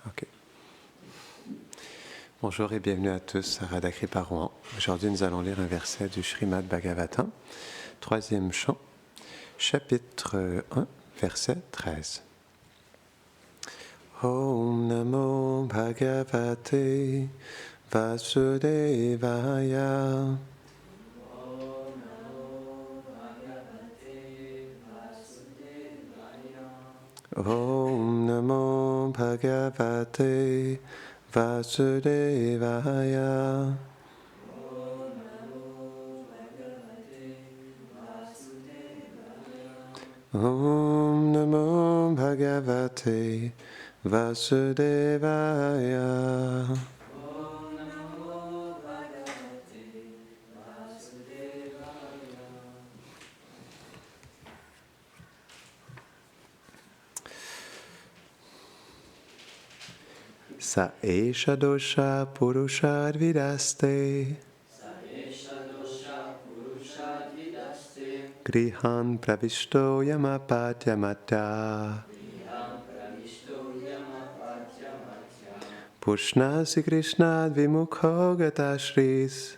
Ok. Bonjour et bienvenue à tous à Radha Kripa Rouen. Aujourd'hui, nous allons lire un verset du Srimad Bhagavatam, troisième chant, chapitre 1, verset 13. Om Namo Bhagavate Vasudevaya. Om Namo Bhagavate Vasudevaya. Om Namo Bhagavate Vasudevaya. Sa esha dosha purusha vidaste. Grihan pravishto yamapatyamata. Pushnasi Krishna vimukho gatashris.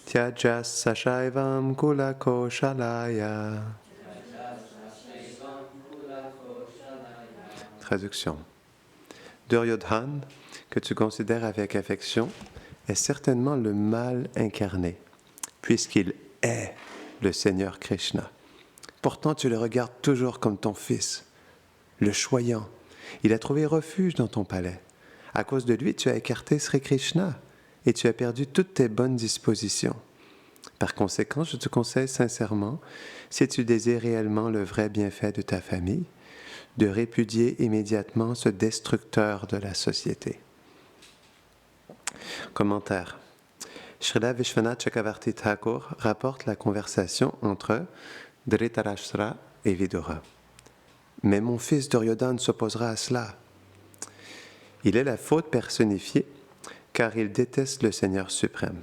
Tyajas sashaivam kulakoshalaya. Traduction. Duryodhana, que tu considères avec affection, est certainement le mal incarné, puisqu'il est le Seigneur Krishna. Pourtant, tu le regardes toujours comme ton fils, le choyant. Il a trouvé refuge dans ton palais. À cause de lui, tu as écarté Sri Krishna et tu as perdu toutes tes bonnes dispositions. Par conséquent, je te conseille sincèrement, si tu désires réellement le vrai bienfait de ta famille, de répudier immédiatement ce destructeur de la société. Commentaire. Srila Vishwanath Chakravarti Thakur rapporte la conversation entre Dhritarashtra et Vidura. Mais mon fils Duryodhana s'opposera à cela. Il est la faute personnifiée, car il déteste le Seigneur suprême.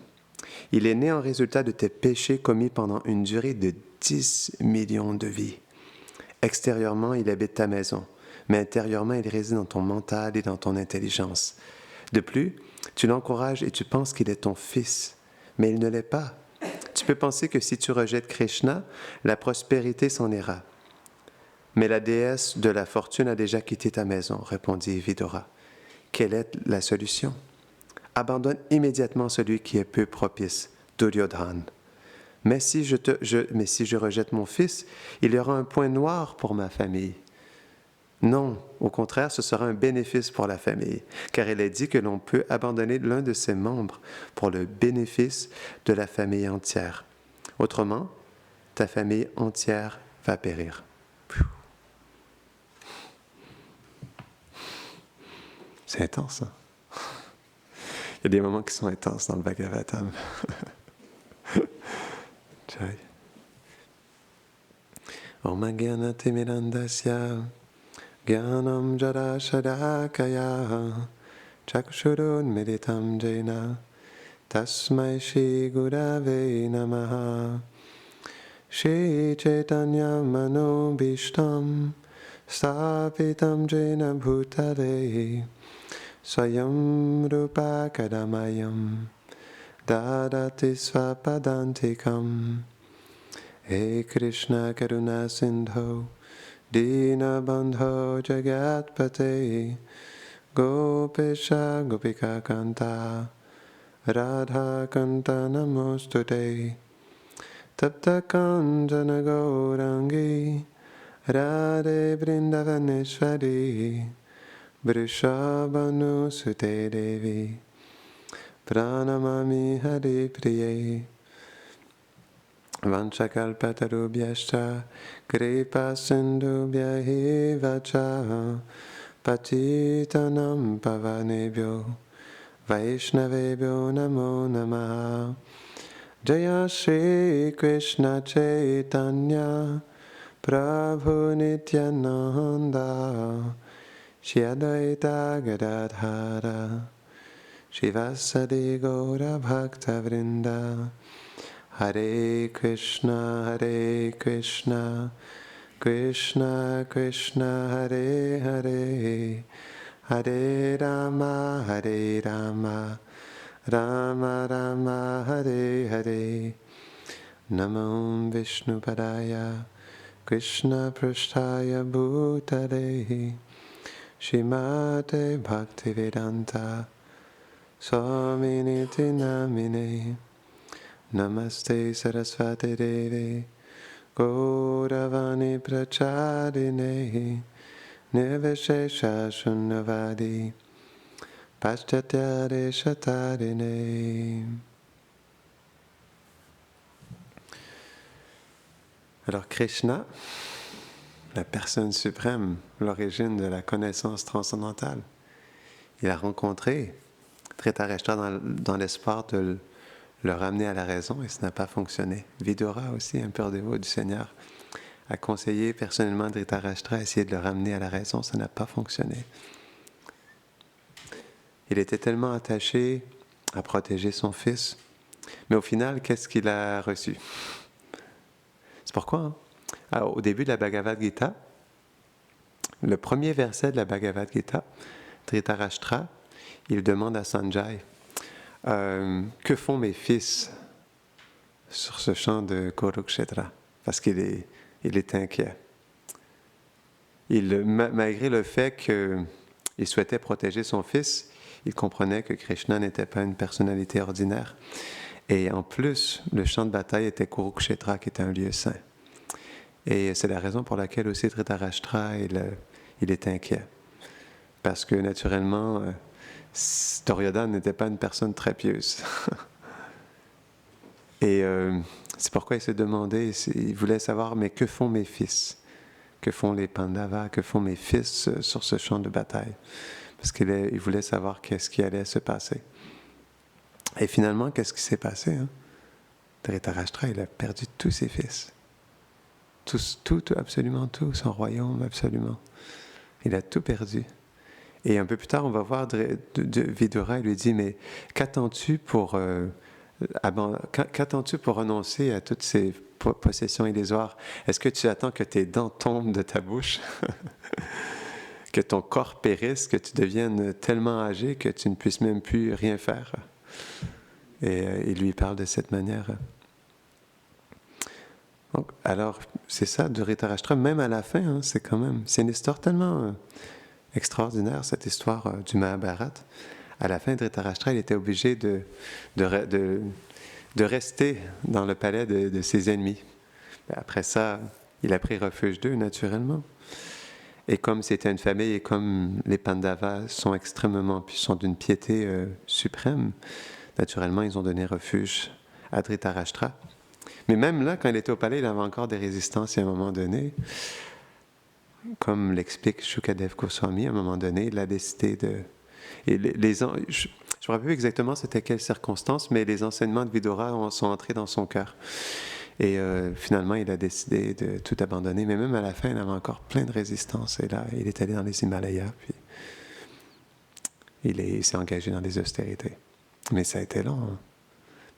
Il est né en résultat de tes péchés commis pendant une durée de 10 millions de vies. Extérieurement, il habite ta maison, mais intérieurement, il réside dans ton mental et dans ton intelligence. De plus, tu l'encourages et tu penses qu'il est ton fils, mais il ne l'est pas. Tu peux penser que si tu rejettes Krishna, la prospérité s'en ira. Mais la déesse de la fortune a déjà quitté ta maison, répondit Vidura. Quelle est la solution? Abandonne immédiatement celui qui est peu propice, Duryodhana. Mais si je rejette mon fils, il y aura un point noir pour ma famille. Non, au contraire, ce sera un bénéfice pour la famille, car il est dit que l'on peut abandonner l'un de ses membres pour le bénéfice de la famille entière. Autrement, ta famille entière va périr. C'est intense, hein? Il y a des moments qui sont intenses dans le Bhagavatam. Jai. Om Gyanati Mirandasya Gyanam Jara Shadakaya Chakshurun Meditam Jaina Tasmai Shri Gurave Namaha Shri Chaitanya Mano Bhishtam Stapitam Jaina Bhutale Swayam Rupa Kadamayam Dadati Svapadantikam He Krishna Karuna Sindho Dina Bandho Jagatpate Gopesha Gopika Kanta Radha Kanta Namostute Tapta Kanjana Gaurangi Radhe Vrindavaneshwari Vrishabhanu Sute Devi Pranamami Hari Priye Vanchakalpatarubhyascha Kripa Sindhubhya Vacha Patitanam Pavanebhyo Vaishnavebhyo Namo Namaha Jaya Shri Krishna Chaitanya Prabhu Nityananda Shri Advaita Gadadhara Shivasadi Gaura Bhakta Vrinda Hare Krishna Krishna Krishna Hare Hare Hare Rama Rama Rama Hare Hare Namo Vishnupadaya Krishna Prasthaya Bhutale Shrimate Bhaktivedanta Swaminiti Namine Namaste Saraswati Devi Gauravani Pracharine Nirvishesha Shunyavadi Paschatya Deshatarine. Alors Krishna, la personne suprême, l'origine de la connaissance transcendantale, il a rencontré Dhritarashtra dans l'espoir de le ramener à la raison et ça n'a pas fonctionné. Vidura aussi, un père dévot du Seigneur, a conseillé personnellement Dhritarashtra à essayer de le ramener à la raison, ça n'a pas fonctionné. Il était tellement attaché à protéger son fils, mais au final, qu'est-ce qu'il a reçu? C'est pourquoi, au début de la Bhagavad Gita, le premier verset de la Bhagavad Gita, Dhritarashtra, il demande à Sanjay, que font mes fils sur ce champ de Kurukshetra? Parce qu'il est inquiet. Malgré le fait qu'il souhaitait protéger son fils, il comprenait que Krishna n'était pas une personnalité ordinaire. Et en plus, le champ de bataille était Kurukshetra, qui était un lieu saint. Et c'est la raison pour laquelle aussi Dhritarashtra, il est inquiet. Parce que naturellement, Duryodhana n'était pas une personne très pieuse. Et c'est pourquoi il se demandait, il voulait savoir, mais que font mes fils? Que font les Pandavas? Que font mes fils sur ce champ de bataille? Parce qu'il voulait savoir qu'est-ce qui allait se passer. Et finalement, qu'est-ce qui s'est passé? Dhritarashtra, il a perdu tous ses fils. Tout, absolument tout, son royaume, absolument. Il a tout perdu. Et un peu plus tard, on va voir Vidura, il lui dit, mais qu'attends-tu pour renoncer à toutes ces possessions illusoires? Est-ce que tu attends que tes dents tombent de ta bouche? Que ton corps périsse, que tu deviennes tellement âgé que tu ne puisses même plus rien faire? Et il lui parle de cette manière. Donc, alors, c'est ça, Dhritarashtra, même à la fin, c'est une histoire tellement extraordinaire, cette histoire du Mahabharata. À la fin, Dhritarashtra, il était obligé de rester dans le palais de ses ennemis. Après ça, il a pris refuge d'eux, naturellement. Et comme c'était une famille, et comme les Pandavas sont d'une piété suprême, naturellement, ils ont donné refuge à Dhritarashtra. Mais même là, quand il était au palais, il avait encore des résistances à un moment donné. Comme l'explique Shukadev Goswami, à un moment donné, il a décidé de... je ne me rappelle plus exactement c'était quelles circonstances, mais les enseignements de Vidura sont entrés dans son cœur. Et finalement, il a décidé de tout abandonner. Mais même à la fin, il avait encore plein de résistance. Et là, il est allé dans les Himalayas, puis il s'est engagé dans les austérités. Mais ça a été long.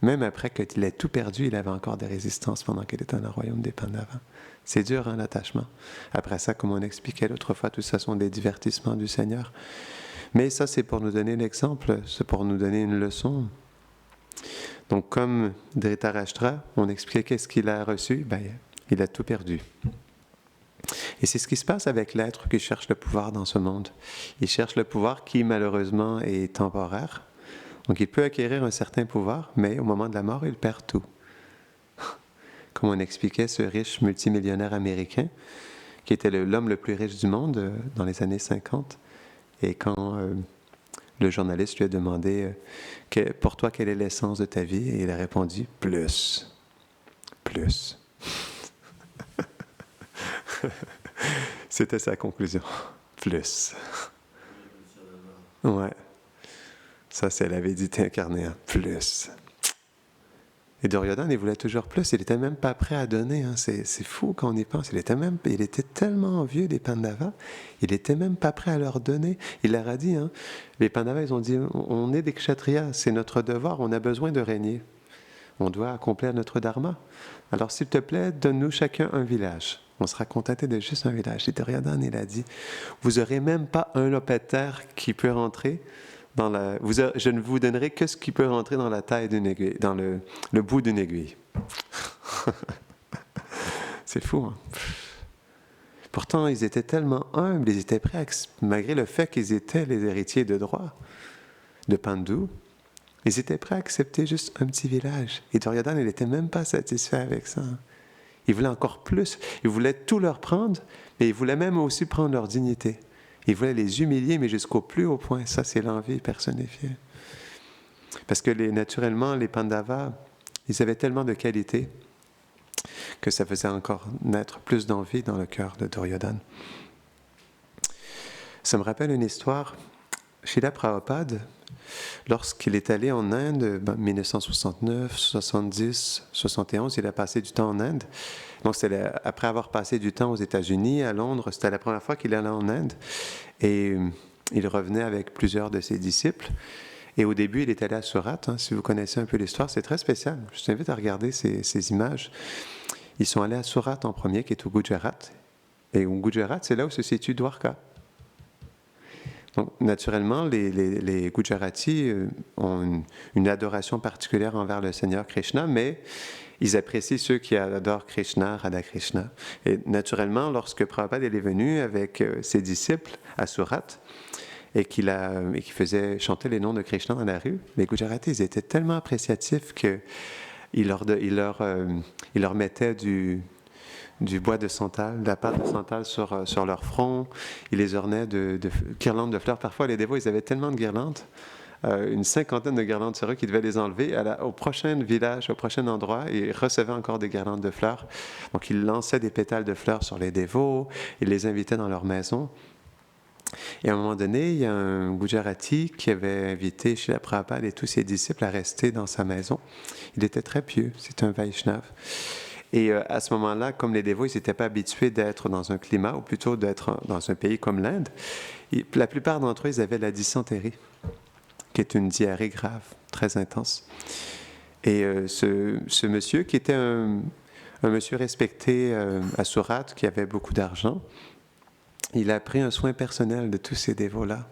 Même après qu'il ait tout perdu, il avait encore des résistances pendant qu'il était dans le royaume des Pandavas. C'est dur, l'attachement. Après ça, comme on expliquait l'autre fois, tout ça sont des divertissements du Seigneur. Mais ça, c'est pour nous donner l'exemple, c'est pour nous donner une leçon. Donc, comme Dhritarashtra, on expliquait qu'est-ce qu'il a reçu, il a tout perdu. Et c'est ce qui se passe avec l'être qui cherche le pouvoir dans ce monde. Il cherche le pouvoir qui, malheureusement, est temporaire. Donc, il peut acquérir un certain pouvoir, mais au moment de la mort, il perd tout. Comme on expliquait, ce riche multimillionnaire américain, qui était l'homme le plus riche du monde dans les années 50, et quand le journaliste lui a demandé pour toi, quelle est l'essence de ta vie? Et il a répondu plus. C'était sa conclusion. Plus. Ouais. Ça, c'est la védité incarnée. Plus. Et Duryodhana, il voulait toujours plus. Il n'était même pas prêt à donner. C'est fou quand on y pense. Il était tellement envieux des Pandavas. Il n'était même pas prêt à leur donner. Il leur a dit, les Pandavas, ils ont dit, on est des Kshatriyas, c'est notre devoir, on a besoin de régner. On doit accomplir notre dharma. Alors, s'il te plaît, donne-nous chacun un village. On sera contenté de juste un village. Et Duryodhana, il a dit, vous n'aurez même pas un lopin de terre qui peut rentrer dans la... je ne vous donnerai que ce qui peut rentrer dans la taille d'une aiguille, dans le bout d'une aiguille. C'est fou, hein? Pourtant, ils étaient tellement humbles, ils étaient prêts, malgré le fait qu'ils étaient les héritiers de droit de Pandu, ils étaient prêts à accepter juste un petit village. Et Duryodhana, il n'était même pas satisfait avec ça. Il voulait encore plus. Il voulait tout leur prendre, mais il voulait même aussi prendre leur dignité. Il voulait les humilier, mais jusqu'au plus haut point. Ça, c'est l'envie personnifiée. Parce que naturellement, les Pandavas, ils avaient tellement de qualités que ça faisait encore naître plus d'envie dans le cœur de Duryodhana. Ça me rappelle une histoire. Srila Prabhupada, lorsqu'il est allé en Inde, 1969, 70, 71, il a passé du temps en Inde. Donc, après avoir passé du temps aux États-Unis, à Londres, c'était la première fois qu'il allait en Inde. Et il revenait avec plusieurs de ses disciples. Et au début, il est allé à Surat. Si vous connaissez un peu l'histoire, c'est très spécial. Je t'invite à regarder ces images. Ils sont allés à Surat en premier, qui est au Gujarat. Et au Gujarat, c'est là où se situe Dwarka. Donc, naturellement, les Gujaratis ont une adoration particulière envers le Seigneur Krishna, mais ils apprécient ceux qui adorent Krishna, Radha Krishna. Et naturellement, lorsque Prabhupada est venu avec ses disciples à Surat, et qu'il faisait chanter les noms de Krishna dans la rue, les Gujaratis, ils étaient tellement appréciatifs qu'il leur mettait du bois de santal, de la pâte de santal sur leur front. Il les ornait de guirlandes de fleurs. Parfois, les dévots, ils avaient tellement de guirlandes, une cinquantaine de guirlandes sur eux, qu'ils devaient les enlever au prochain village, au prochain endroit, et ils recevaient encore des guirlandes de fleurs. Donc, ils lançaient des pétales de fleurs sur les dévots, ils les invitaient dans leur maison. Et à un moment donné, il y a un Gujarati qui avait invité Srila Prabhupada et tous ses disciples à rester dans sa maison. Il était très pieux, c'est un Vaishnav. Et à ce moment-là, comme les dévots, ils n'étaient pas habitués d'être dans un climat, ou plutôt d'être dans un pays comme l'Inde, la plupart d'entre eux, ils avaient la dysenterie, qui est une diarrhée grave, très intense. Et ce monsieur, qui était un monsieur respecté à Surat, qui avait beaucoup d'argent, il a pris un soin personnel de tous ces dévots-là.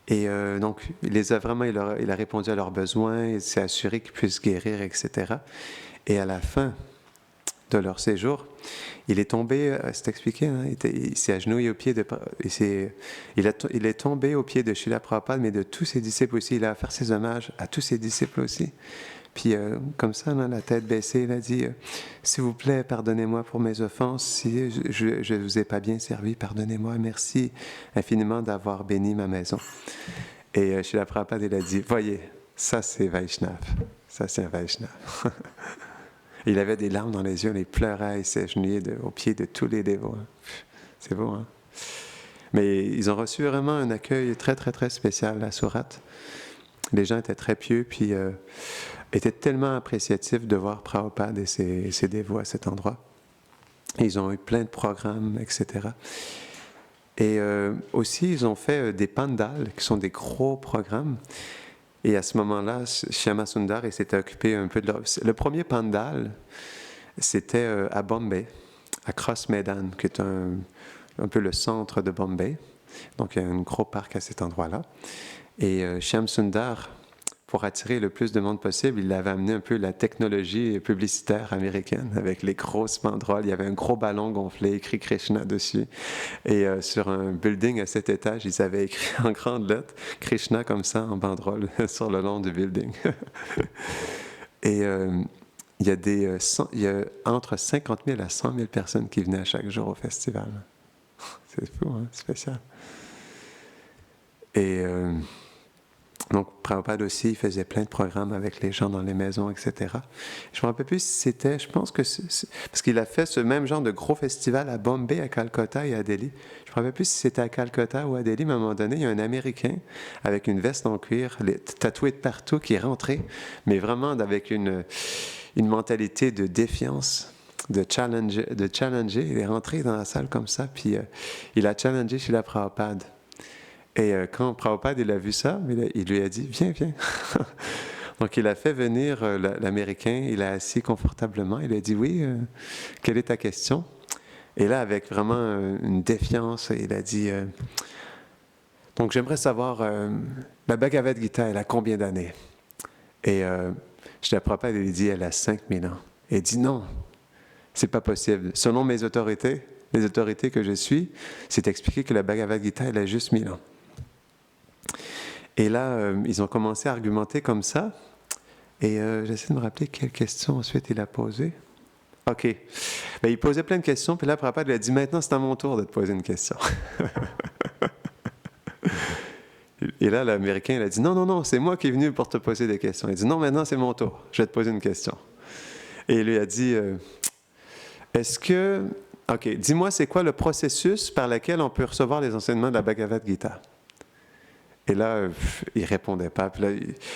Et donc, il a répondu à leurs besoins, il s'est assuré qu'ils puissent guérir, etc. Et à la fin de leur séjour, il est tombé, c'est expliqué, il s'est agenouillé au pied il est tombé au pied de Srila Prabhupada, mais de tous ses disciples aussi. Il a offert ses hommages à tous ses disciples aussi. Puis, comme ça, la tête baissée, il a dit « S'il vous plaît, pardonnez-moi pour mes offenses. Si je ne vous ai pas bien servi, pardonnez-moi. Merci infiniment d'avoir béni ma maison. » Et Srila Prabhupada, il a dit « Voyez, ça c'est Vaishnav. Ça c'est un Vaishnav. » Il avait des larmes dans les yeux, il pleurait, il s'agenouillait au pied de tous les dévots. C'est beau, hein? Mais ils ont reçu vraiment un accueil très, très, très spécial à Surat. Les gens étaient très pieux, puis étaient tellement appréciatifs de voir Prabhupada et ses dévots à cet endroit. Et ils ont eu plein de programmes, etc. Et aussi, ils ont fait des pandals, qui sont des gros programmes. Et à ce moment-là, Shyama Sundar s'était occupé un peu de Le premier pandal, c'était à Bombay, à Cross Maidan, qui est un peu le centre de Bombay. Donc, il y a un gros parc à cet endroit-là. Et Shyam Sundar, pour attirer le plus de monde possible, il avait amené un peu la technologie publicitaire américaine avec les grosses banderoles. Il y avait un gros ballon gonflé, écrit Krishna dessus. Et sur un building à 7 étages, ils avaient écrit en grandes lettres Krishna comme ça en banderole sur le long du building. Et il y a entre 50 000 à 100 000 personnes qui venaient à chaque jour au festival. C'est fou, hein? Spécial. Et donc, Prabhupada aussi, il faisait plein de programmes avec les gens dans les maisons, etc. Je ne me rappelle plus si c'était, je pense que parce qu'il a fait ce même genre de gros festival à Bombay, à Calcutta et à Delhi. Je ne me rappelle plus si c'était à Calcutta ou à Delhi, mais à un moment donné, il y a un Américain avec une veste en cuir, tatoué de partout, qui est rentré, mais vraiment avec une mentalité de défiance, de challenger. Il est rentré dans la salle comme ça, puis il a challengé Srila Prabhupada. Et quand Prabhupada il a vu ça, il lui a dit « Viens, viens ». Donc il a fait venir l'Américain, il a assis confortablement, il a dit « Oui, quelle est ta question ?» Et là, avec vraiment une défiance, il a dit donc j'aimerais savoir, la Bhagavad Gita, elle a combien d'années? Et Srila Prabhupada lui dit, elle a 5000 ans. Et il dit non, c'est pas possible. Selon mes autorités, les autorités que je suis, c'est expliqué que la Bhagavad Gita, elle a juste 1000 ans. Et là, ils ont commencé à argumenter comme ça. Et j'essaie de me rappeler quelle question ensuite il a posée. OK. Ben, il posait plein de questions, puis là, Prabhupada lui a dit, maintenant, c'est à mon tour de te poser une question. Et là, l'Américain, il a dit, non, non, non, c'est moi qui est venu pour te poser des questions. Il a dit, non, maintenant, c'est mon tour, je vais te poser une question. Et il lui a dit, est-ce que... OK, dis-moi, c'est quoi le processus par lequel on peut recevoir les enseignements de la Bhagavad Gita? Et là, il ne répondait pas. Puis là,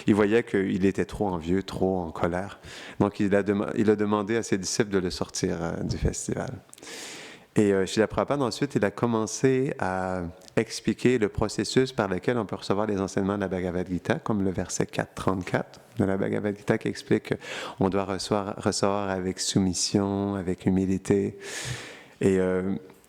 il voyait qu'il était trop envieux, trop en colère. Donc, il a demandé à ses disciples de le sortir du festival. Et Srila Prabhupada, ensuite, il a commencé à expliquer le processus par lequel on peut recevoir les enseignements de la Bhagavad Gita, comme le verset 4.34 de la Bhagavad Gita qui explique qu'on doit recevoir avec soumission, avec humilité. Et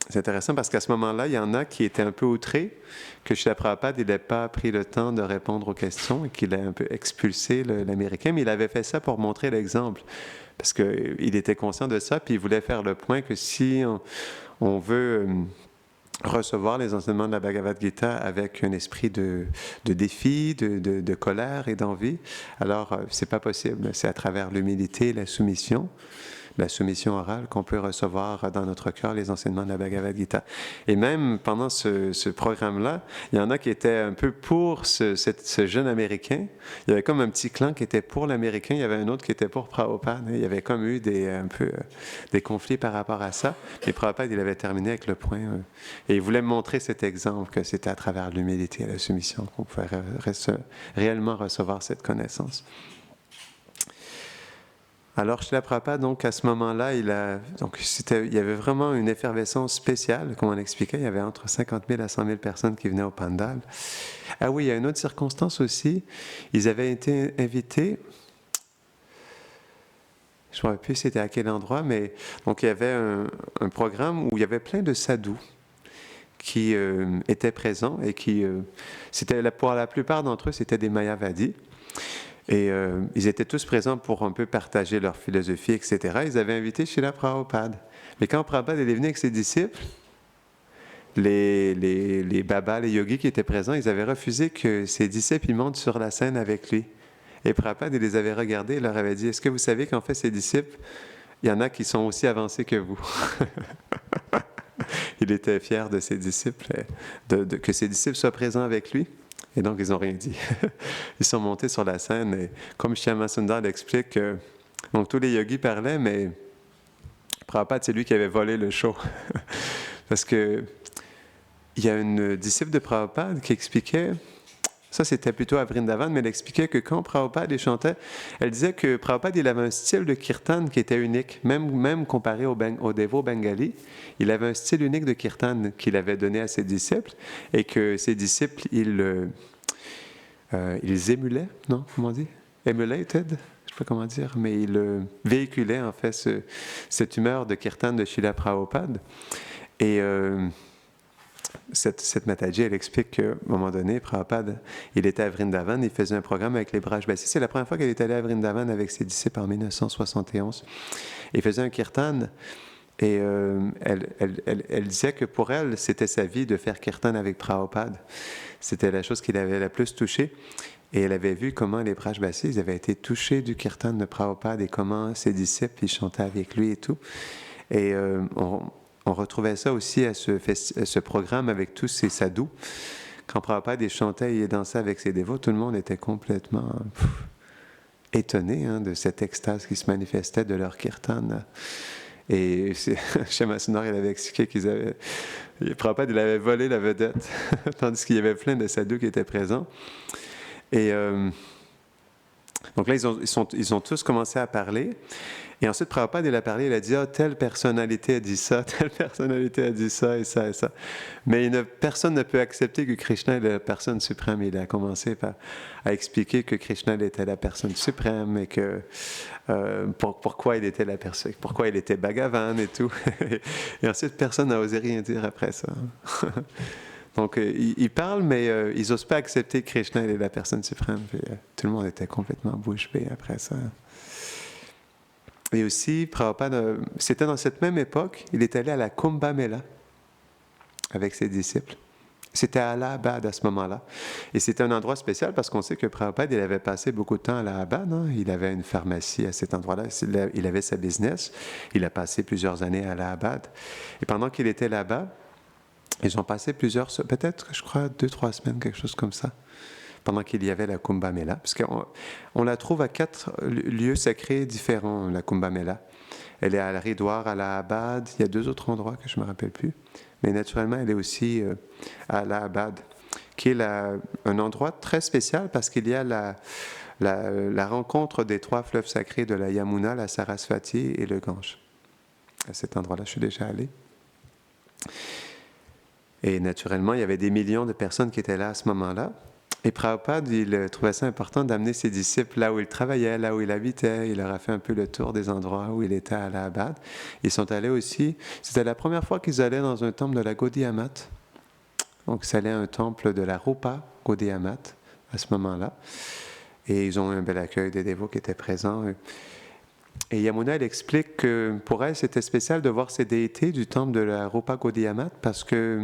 c'est intéressant parce qu'à ce moment-là, il y en a qui étaient un peu outrés que Srila Prabhupada n'ait pas pris le temps de répondre aux questions et qu'il ait un peu expulsé l'Américain, mais il avait fait ça pour montrer l'exemple. Parce qu'il était conscient de ça, puis il voulait faire le point que si on veut recevoir les enseignements de la Bhagavad Gita avec un esprit de défi, de colère et d'envie, alors c'est pas possible. C'est à travers l'humilité, la soumission orale qu'on peut recevoir dans notre cœur les enseignements de la Bhagavad Gita. Et même pendant ce programme-là, il y en a qui étaient un peu pour ce jeune Américain. Il y avait comme un petit clan qui était pour l'Américain, il y avait un autre qui était pour Prabhupada. Il y avait comme eu des conflits par rapport à ça. Et Prabhupada, il avait terminé avec le point. Et il voulait montrer cet exemple que c'était à travers l'humilité et la soumission qu'on pouvait réellement recevoir cette connaissance. Alors, Srila Prabhupada, donc, à ce moment-là, il y avait vraiment une effervescence spéciale, comme on expliquait. Il y avait entre 50 000 à 100 000 personnes qui venaient au Pandal. Ah oui, il y a une autre circonstance aussi. Ils avaient été invités, je ne me rappelle plus c'était à quel endroit, mais donc il y avait un programme où il y avait plein de sadhus qui étaient présents et qui, pour la plupart d'entre eux, c'était des mayavadis. Et ils étaient tous présents pour un peu partager leur philosophie, etc. Ils avaient invité Srila Prabhupada. Mais quand Prabhupada est venu avec ses disciples, les babas, les yogis qui étaient présents, ils avaient refusé que ses disciples ils montent sur la scène avec lui. Et Prabhupada, il les avait regardés et leur avait dit, est-ce que vous savez qu'en fait, ces disciples, il y en a qui sont aussi avancés que vous? Il était fier de ses disciples, que ses disciples soient présents avec lui. Et donc, ils n'ont rien dit. Ils sont montés sur la scène et comme Shyama Sundar l'explique, donc tous les yogis parlaient, mais Prabhupada, c'est lui qui avait volé le show. Parce que il y a une disciple de Prabhupada qui expliquait, ça c'était plutôt à Vrindavan, mais elle expliquait que quand Prabhupada chantait, elle disait que Prabhupada, il avait un style de kirtan qui était unique, même comparé aux dévots bengalis. Il avait un style unique de kirtan qu'il avait donné à ses disciples et que ses disciples, ils émulaient, non? Comment on dit? Emulated? Je ne sais pas comment dire, mais ils véhiculaient en fait cette humeur de kirtan de Srila Prabhupada. Et cette Mataji, elle explique qu'à un moment donné, Prabhupada, il était à Vrindavan, il faisait un programme avec les Brajbasis. C'est la première fois qu'elle est allée à Vrindavan avec ses disciples en 1971. Il faisait un kirtan et elle disait que pour elle, c'était sa vie de faire kirtan avec Prabhupada. C'était la chose qui l'avait la plus touchée. Et elle avait vu comment les Brajbasis avaient été touchés du kirtan de Prabhupada et comment ses disciples, ils chantaient avec lui et tout. Et on retrouvait ça aussi à ce programme avec tous ces sadhus. Quand Prabhupada chantait et dansait avec ses dévots, tout le monde était complètement étonné de cette extase qui se manifestait de leur kirtan. Et Shyama Sundar, il avait expliqué Prabhupada, il avait volé la vedette, tandis qu'il y avait plein de sadhus qui étaient présents. Et Donc là, ils ont tous commencé à parler. Et ensuite, Prabhupada, il a parlé, il a dit, telle personnalité a dit ça, telle personnalité a dit ça et ça et ça. Mais personne ne peut accepter que Krishna est la personne suprême. Il a commencé à expliquer que Krishna était la personne suprême et que pourquoi il était la personne, pourquoi il était Bhagavan et tout. Et ensuite, personne n'a osé rien dire après ça. Donc, ils parlent, mais ils n'osent pas accepter que Krishna est la personne suprême. Puis, tout le monde était complètement bouche bée après ça. Et aussi, Prabhupada, c'était dans cette même époque, il est allé à la Kumbh Mela avec ses disciples. C'était à Allahabad à ce moment-là. Et c'était un endroit spécial parce qu'on sait que Prabhupada, il avait passé beaucoup de temps à Allahabad. Hein? Il avait une pharmacie à cet endroit-là. Il avait sa business. Il a passé plusieurs années à Allahabad. Et pendant qu'il était là-bas, ils ont passé peut-être, je crois, 2-3 semaines, quelque chose comme ça, pendant qu'il y avait la Kumbh Mela. Parce qu'on la trouve à 4 lieux sacrés différents, la Kumbh Mela. Elle est à Haridwar, à Allahabad. Il y a 2 autres endroits que je ne me rappelle plus. Mais naturellement, elle est aussi à Allahabad, qui est un endroit très spécial parce qu'il y a la rencontre des 3 fleuves sacrés de la Yamuna, la Sarasvati et le Gange. À cet endroit-là, je suis déjà allé. Et naturellement, il y avait des millions de personnes qui étaient là à ce moment-là. Et Prabhupada, il trouvait ça important d'amener ses disciples là où il travaillait, là où il habitait. Il leur a fait un peu le tour des endroits où il était à Allahabad. Ils sont allés aussi, c'était la première fois qu'ils allaient dans un temple de la Gaudiya Math. Donc, ils allaient à un temple de la Rupa Gaudiya Math à ce moment-là. Et ils ont eu un bel accueil des dévots qui étaient présents. Et Yamuna, elle explique que pour elle, c'était spécial de voir ces déités du temple de la Rupa Gaudiya Math parce que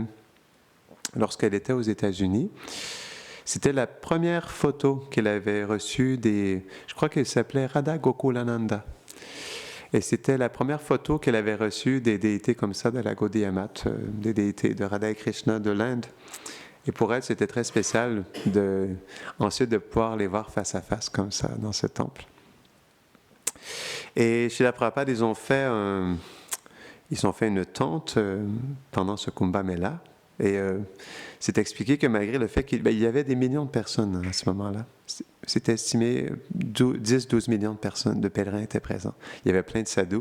lorsqu'elle était aux États-Unis, c'était la première photo qu'elle avait reçue je crois qu'elle s'appelait Radha Gokulananda. Et c'était la première photo qu'elle avait reçue des déités comme ça de la Gaudiya Math, des déités de Radha et Krishna de l'Inde. Et pour elle, c'était très spécial ensuite de pouvoir les voir face à face comme ça dans ce temple. Et chez la Prabhupada, ils ont fait une tente pendant ce Kumbh Mela. Et c'est expliqué que malgré le fait qu'il y avait des millions de personnes à ce moment-là, c'était estimé 10-12 millions de personnes, de pèlerins étaient présents. Il y avait plein de sadhus.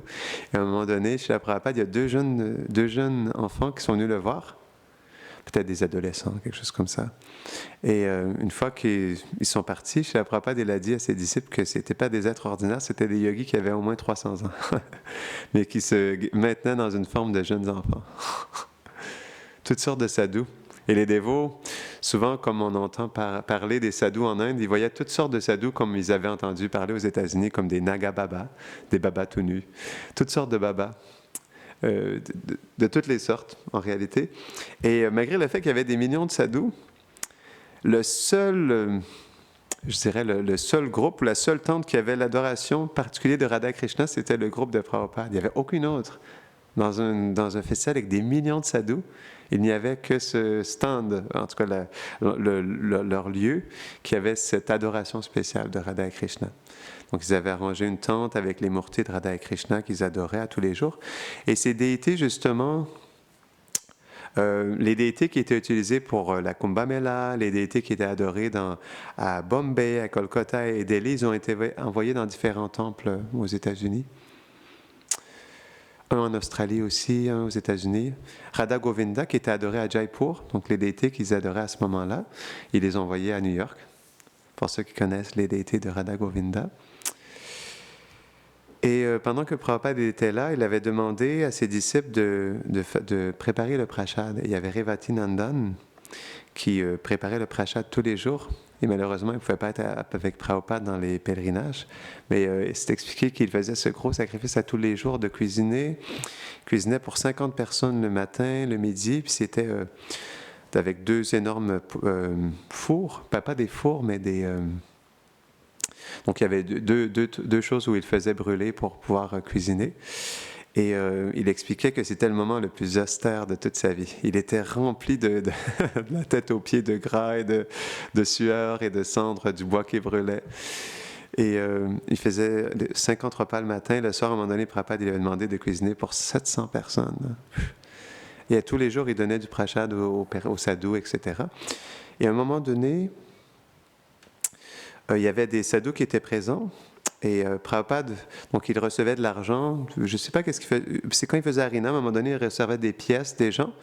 Et à un moment donné, chez la Prabhupada, il y a deux jeunes enfants qui sont venus le voir, peut-être des adolescents, quelque chose comme ça. Et une fois qu'ils sont partis, chez la Prabhupada, il a dit à ses disciples que ce n'étaient pas des êtres ordinaires, c'était des yogis qui avaient au moins 300 ans, mais qui se maintenaient dans une forme de jeunes enfants. Toutes sortes de sadhus. Et les dévots, souvent, comme on entend parler des sadhus en Inde, ils voyaient toutes sortes de sadhus comme ils avaient entendu parler aux États-Unis, comme des naga babas, des babas tout nus, toutes sortes de babas, de toutes les sortes, en réalité. Et malgré le fait qu'il y avait des millions de sadhus, le seul groupe, ou la seule tente qui avait l'adoration particulière de Radha Krishna, c'était le groupe de Prabhupada. Il n'y avait aucune autre. Dans un festival avec des millions de sadhus, il n'y avait que ce stand, en tout cas leur lieu, qui avait cette adoration spéciale de Radha et Krishna. Donc ils avaient arrangé une tente avec les murtis de Radha et Krishna qu'ils adoraient à tous les jours. Et ces déités, justement, les déités qui étaient utilisés pour la Kumbh Mela, les déités qui étaient adorés à Bombay, à Kolkata et Delhi, ils ont été envoyés dans différents temples aux États-Unis. Un en Australie aussi, un aux États-Unis. Radha Govinda, qui était adoré à Jaipur, donc les déités qu'ils adoraient à ce moment-là, ils les ont envoyés à New York, pour ceux qui connaissent les déités de Radha Govinda. Et pendant que Prabhupada était là, il avait demandé à ses disciples de préparer le prashad. Il y avait Revati Nandan qui préparait le prashad tous les jours. Et malheureusement, il ne pouvait pas être avec Prabhupada dans les pèlerinages. Mais c'est expliqué qu'il faisait ce gros sacrifice à tous les jours de cuisiner. Il cuisinait pour 50 personnes le matin, le midi, puis c'était avec 2 énormes fours. Pas des fours, mais des... Donc il y avait deux choses où il faisait brûler pour pouvoir cuisiner. Et il expliquait que c'était le moment le plus austère de toute sa vie. Il était rempli de la tête aux pieds de gras et de sueur et de cendres du bois qui brûlait. Et il faisait 50 repas le matin. Le soir, à un moment donné, Prabhupada il avait demandé de cuisiner pour 700 personnes. Et tous les jours, il donnait du prashad aux sadhus, etc. Et à un moment donné, il y avait des sadhus qui étaient présents. Et Prabhupada, donc il recevait de l'argent, je ne sais pas qu'est-ce qu'il fait, c'est quand il faisait Harinam, à un moment donné, il recevait des pièces des gens.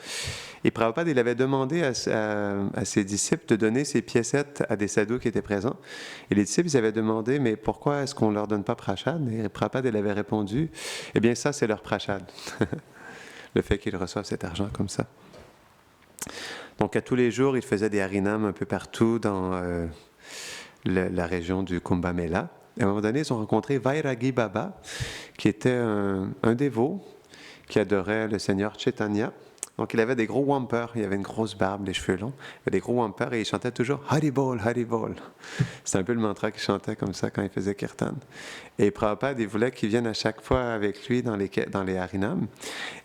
Et Prabhupada, il avait demandé à ses disciples de donner ces piécettes à des sadhus qui étaient présents. Et les disciples, ils avaient demandé, mais pourquoi est-ce qu'on ne leur donne pas prashad? Et Prabhupada, il avait répondu, eh bien ça, c'est leur prashad. Le fait qu'ils reçoivent cet argent comme ça. Donc à tous les jours, il faisait des Harinam un peu partout dans la région du Kumbh Mela. Et à un moment donné, ils ont rencontré Vairagi Baba, qui était un dévot qui adorait le Seigneur Chaitanya. Donc il avait des gros wampers, il avait une grosse barbe, les cheveux longs, il avait des gros wampers et il chantait toujours Haribol, Haribol. C'était un peu le mantra qu'il chantait comme ça quand il faisait kirtan. Et Prabhupada, il voulait qu'il vienne à chaque fois avec lui dans les Harinam.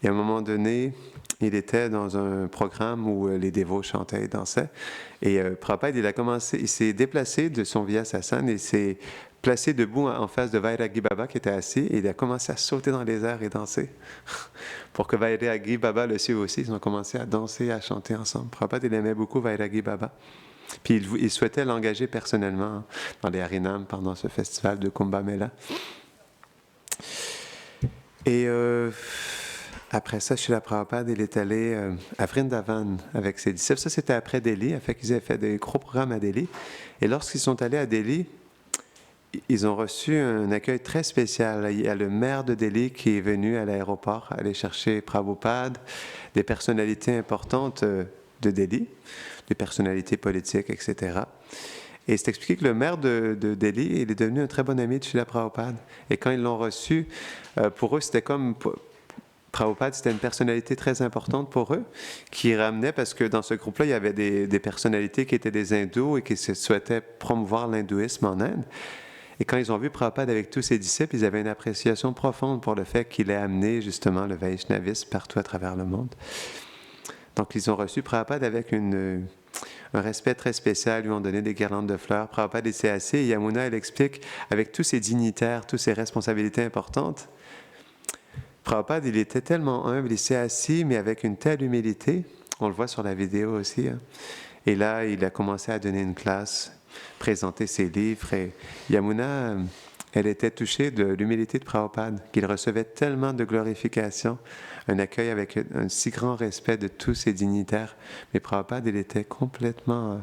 Et à un moment donné, il était dans un programme où les dévots chantaient et dansaient. Et Prabhupada, il s'est déplacé de son Vyasasana et s'est placé debout en face de Vairagi Baba qui était assis et il a commencé à sauter dans les airs et danser. Pour que Vairagi Baba le suive aussi, ils ont commencé à danser, à chanter ensemble. Prabhupada, il aimait beaucoup Vairagi Baba. Puis il souhaitait l'engager personnellement dans les Harinam pendant ce festival de Kumbh Mela. Et après ça, Srila Prabhupada, il est allé à Vrindavan avec ses disciples. Ça, c'était après Delhi. En fait, ils avaient fait des gros programmes à Delhi. Et lorsqu'ils sont allés à Delhi, ils ont reçu un accueil très spécial. Il y a le maire de Delhi qui est venu à l'aéroport aller chercher Prabhupada, des personnalités importantes de Delhi, des personnalités politiques, etc. Et c'est expliqué que le maire de Delhi, il est devenu un très bon ami de Srila Prabhupada. Et quand ils l'ont reçu, pour eux, c'était comme... Prabhupada, c'était une personnalité très importante pour eux, qui ramenait, parce que dans ce groupe-là, il y avait des personnalités qui étaient des hindous et qui souhaitaient promouvoir l'hindouisme en Inde. Et quand ils ont vu Prabhupada avec tous ses disciples, ils avaient une appréciation profonde pour le fait qu'il ait amené justement le Vaishnavisme partout à travers le monde. Donc ils ont reçu Prabhupada avec un respect très spécial, lui ont donné des guirlandes de fleurs. Prabhupada s'est assis et Yamuna, elle explique, avec tous ses dignitaires, toutes ses responsabilités importantes, Prabhupada, il était tellement humble, il s'est assis, mais avec une telle humilité, on le voit sur la vidéo aussi, hein. Et là, il a commencé à donner une classe, présenter ses livres. Et Yamuna, elle était touchée de l'humilité de Prabhupada, qu'il recevait tellement de glorification, un accueil avec un si grand respect de tous ses dignitaires. Mais Prabhupada, il était complètement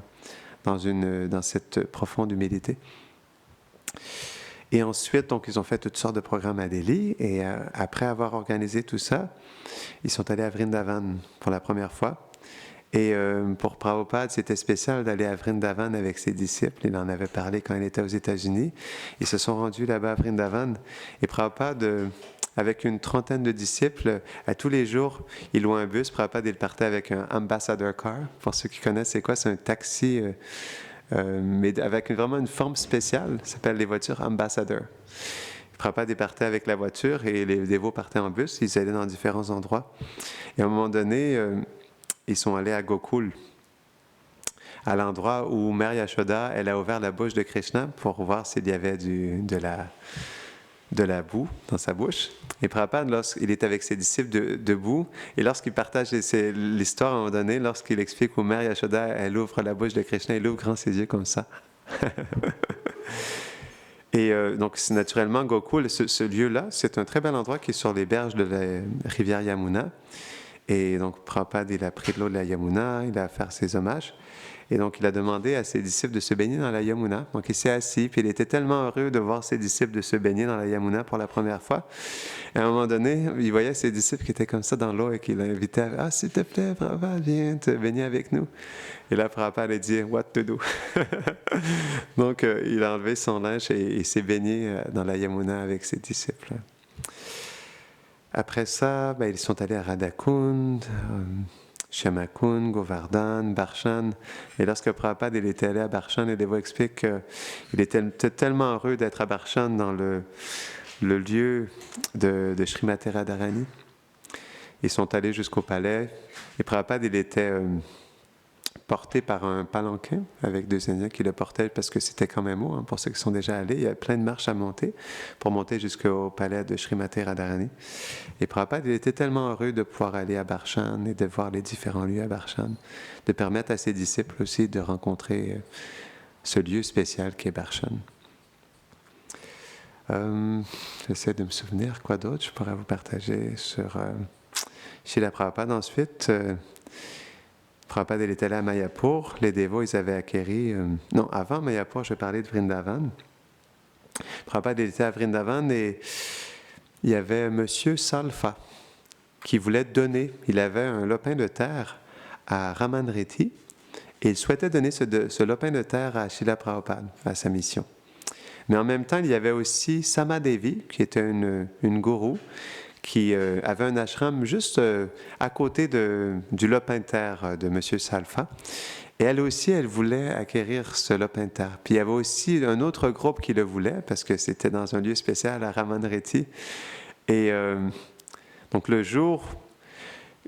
dans cette profonde humilité. Et ensuite, donc, ils ont fait toutes sortes de programmes à Delhi. Et après avoir organisé tout ça, ils sont allés à Vrindavan pour la première fois. Et pour Prabhupada, c'était spécial d'aller à Vrindavan avec ses disciples. Il en avait parlé quand il était aux États-Unis. Ils se sont rendus là-bas à Vrindavan. Et Prabhupada, avec une trentaine de disciples, à tous les jours, il louait un bus. Prabhupada, il partait avec un ambassador car. Pour ceux qui connaissent, c'est quoi? C'est un taxi, mais avec vraiment une forme spéciale. Ça s'appelle les voitures ambassador. Prabhupada, il partait avec la voiture et les dévots partaient en bus. Ils allaient dans différents endroits. Et à un moment donné... ils sont allés à Gokul, à l'endroit où Mère Yashoda, elle a ouvert la bouche de Krishna pour voir s'il y avait de la boue dans sa bouche. Et Prabhupada, lorsqu'il est avec ses disciples debout, et lorsqu'il partage l'histoire à un moment donné, lorsqu'il explique où Mère Yashoda, elle ouvre la bouche de Krishna, il ouvre grand ses yeux comme ça. Et donc, naturellement, Gokul, ce lieu-là, c'est un très bel endroit qui est sur les berges de la rivière Yamuna. Et donc, Prabhupada, il a pris de l'eau de la Yamuna, il a fait ses hommages. Et donc, il a demandé à ses disciples de se baigner dans la Yamuna. Donc, il s'est assis, puis il était tellement heureux de voir ses disciples de se baigner dans la Yamuna pour la première fois. Et à un moment donné, il voyait ses disciples qui étaient comme ça dans l'eau et qu'il invitait « Ah, s'il te plaît, Prabhupada, viens te baigner avec nous. » Et là, Prabhupada a dit « What to do? » Donc, il a enlevé son linge et il s'est baigné dans la Yamuna avec ses disciples. Après ça, ils sont allés à Radhakund, Shyamakund, Govardhan, Barshan. Et lorsque Prabhupada était allé à Barshan, les dévots expliquent qu'il était tellement heureux d'être à Barshan dans le lieu de Srimati Radharani. Ils sont allés jusqu'au palais. Et Prabhupada, il était porté par un palanquin avec deux Indiens qui le portaient parce que c'était quand même haut, hein, pour ceux qui sont déjà allés. Il y a plein de marches à monter pour monter jusqu'au palais de Srimati Radharani. Et Prabhupada, il était tellement heureux de pouvoir aller à Barshan et de voir les différents lieux à Barshan, de permettre à ses disciples aussi de rencontrer ce lieu spécial qui est Darshan. J'essaie de me souvenir quoi d'autre je pourrais vous partager sur Srila Prabhupada. Ensuite, Prabhupada il était allé à Mayapur. Les dévots, ils avaient acquéri... non, avant Mayapur, je parlais de Vrindavan. Prabhupada il était à Vrindavan et il y avait Monsieur Salfa qui voulait donner. Il avait un lopin de terre à Raman Reddy et il souhaitait donner ce lopin de terre à Srila Prabhupada, à sa mission. Mais en même temps, il y avait aussi Samadevi, qui était une gourou, qui avait un ashram juste à côté du lopin de terre de M. Salfa. Et elle aussi, elle voulait acquérir ce lopin de terre. Puis il y avait aussi un autre groupe qui le voulait, parce que c'était dans un lieu spécial à Raman Reddy. Et donc le jour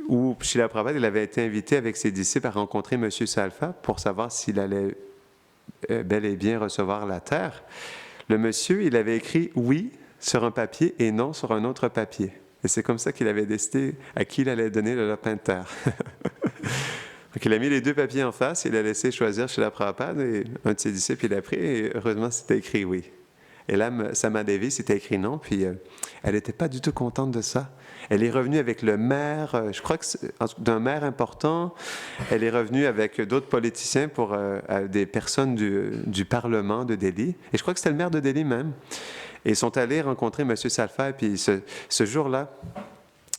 où Srila Prabhupada il avait été invité avec ses disciples à rencontrer M. Salfa pour savoir s'il allait bel et bien recevoir la terre, le monsieur, il avait écrit « oui » sur un papier et « non » sur un autre papier. Et c'est comme ça qu'il avait décidé à qui il allait donner le lopin de terre. Donc il a mis les deux papiers en face, il a laissé choisir Srila Prabhupada et un de ses disciples, il a pris et heureusement c'était écrit « oui ». Et là, Samadevi, c'était écrit « non », puis elle n'était pas du tout contente de ça. Elle est revenue avec le maire, je crois que d'un maire important. Elle est revenue avec d'autres politiciens pour des personnes du Parlement de Delhi. Et je crois que c'était le maire de Delhi même. Et ils sont allés rencontrer M. Salfa. Et puis ce jour-là,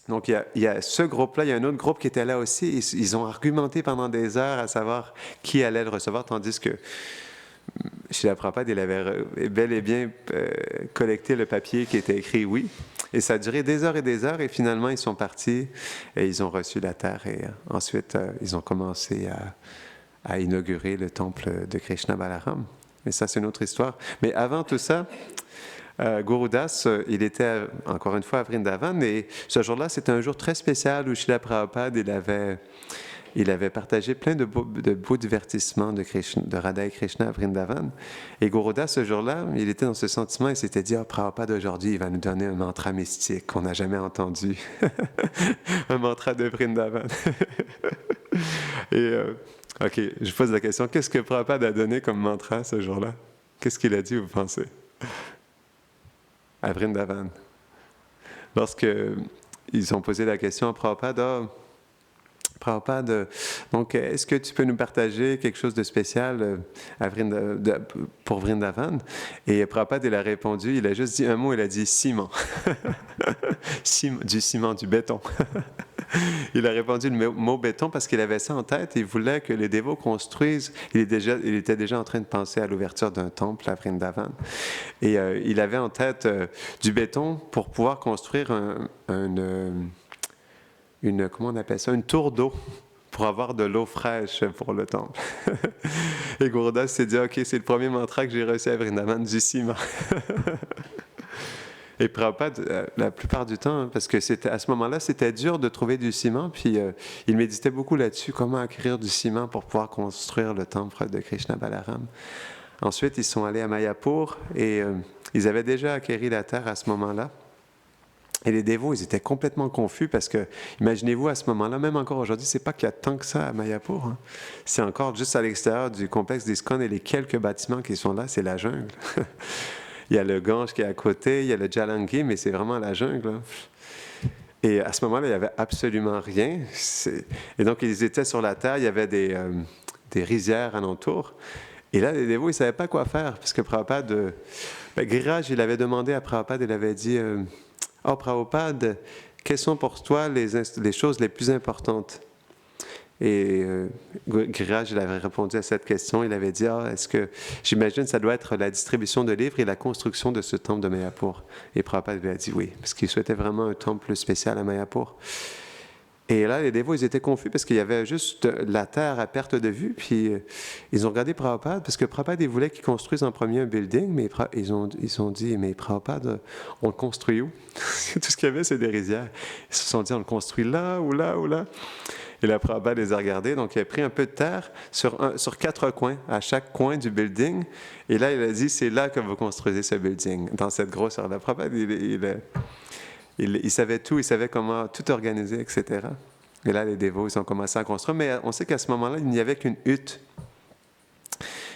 donc il y a ce groupe-là, il y a un autre groupe qui était là aussi. Ils ont argumenté pendant des heures à savoir qui allait le recevoir, tandis que Srila Prabhupada, il avait bel et bien collecté le papier qui était écrit « oui ». Et ça a duré des heures et finalement, ils sont partis et ils ont reçu la terre. Et ensuite, ils ont commencé à inaugurer le temple de Krishna Balaram. Mais ça, c'est une autre histoire. Mais avant tout ça, Gurudas, il était encore une fois à Vrindavan. Et ce jour-là, c'était un jour très spécial où Srila Prabhupada, il avait partagé plein de beaux divertissements de Radha et Krishna à Vrindavan. Et Gurudas, ce jour-là, il était dans ce sentiment, il s'était dit « Ah, Prabhupada, aujourd'hui, il va nous donner un mantra mystique qu'on n'a jamais entendu. » Un mantra de Vrindavan. Et, OK, je pose la question, qu'est-ce que Prabhupada a donné comme mantra ce jour-là? Qu'est-ce qu'il a dit, vous pensez? À Vrindavan. Lorsque ils ont posé la question à Prabhupada, Prabhupada, donc est-ce que tu peux nous partager quelque chose de spécial pour Vrindavan? Et Prabhupada, il a répondu, il a juste dit un mot, il a dit ciment. Du ciment, du béton. Il a répondu le mot béton parce qu'il avait ça en tête. Il voulait que les dévots construisent. Il était déjà en train de penser à l'ouverture d'un temple à Vrindavan. Et il avait en tête du béton pour pouvoir construire comment on appelle ça, une tour d'eau pour avoir de l'eau fraîche pour le temple. Et Gurudas s'est dit, OK, c'est le premier mantra que j'ai reçu à Vrindavan, du ciment. Et Prabhupada, la plupart du temps, parce que à ce moment-là, c'était dur de trouver du ciment, puis il méditait beaucoup là-dessus, comment acquérir du ciment pour pouvoir construire le temple de Krishna Balaram. Ensuite, ils sont allés à Mayapur et ils avaient déjà acquéri la terre à ce moment-là. Et les dévots, ils étaient complètement confus parce que, imaginez-vous, à ce moment-là, même encore aujourd'hui, c'est pas qu'il y a tant que ça à Mayapur. Hein. C'est encore juste à l'extérieur du complexe d'ISKCON et les quelques bâtiments qui sont là, c'est la jungle. Il y a le Gange qui est à côté, il y a le Jalangi, mais c'est vraiment la jungle. Hein. Et à ce moment-là, il n'y avait absolument rien. Et donc, ils étaient sur la terre, il y avait des rizières alentour. Et là, les dévots, ils ne savaient pas quoi faire parce que Prabhupada, Giriraj, il avait demandé à Prabhupada, il avait dit... Oh, Prabhupada, quelles sont pour toi les choses les plus importantes? Et Giriraj, il avait répondu à cette question. Il avait dit, est-ce que, j'imagine, ça doit être la distribution de livres et la construction de ce temple de Mayapur. Et Prabhupada lui a dit oui, parce qu'il souhaitait vraiment un temple spécial à Mayapur. Et là, les dévots, ils étaient confus parce qu'il y avait juste la terre à perte de vue. Puis ils ont regardé Prabhupada parce que Prabhupada, il voulait qu'ils construisent en premier un building, mais ils ont dit, mais Prabhupada, on le construit où? Tout ce qu'il y avait, c'est des rizières. Ils se sont dit, on le construit là ou là ou là. Et là, Prabhupada les a regardés. Donc, il a pris un peu de terre sur 4 coins, à chaque coin du building. Et là, il a dit, c'est là que vous construisez ce building, dans cette grosseur-là. Prabhupada, il savait tout, il savait comment tout organiser, etc. Et là, les dévots, ils ont commencé à construire. Mais on sait qu'à ce moment-là, il n'y avait qu'une hutte.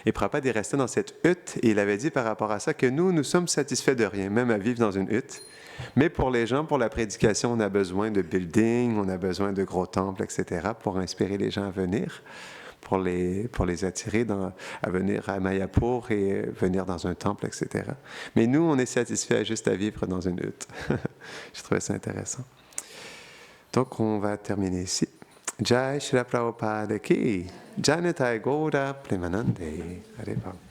Et Prabhupada est resté dans cette hutte et il avait dit par rapport à ça que nous sommes satisfaits de rien, même à vivre dans une hutte. Mais pour les gens, pour la prédication, on a besoin de buildings, on a besoin de gros temples, etc., pour inspirer les gens à venir, pour les attirer à venir à Mayapur et venir dans un temple, etc. Mais nous, on est satisfaits juste à vivre dans une hutte. Je trouvais ça intéressant. Donc, on va terminer ici. Jai Shri Prabhupada ki, Janitai Gouda Premanande. Hare Bhakti.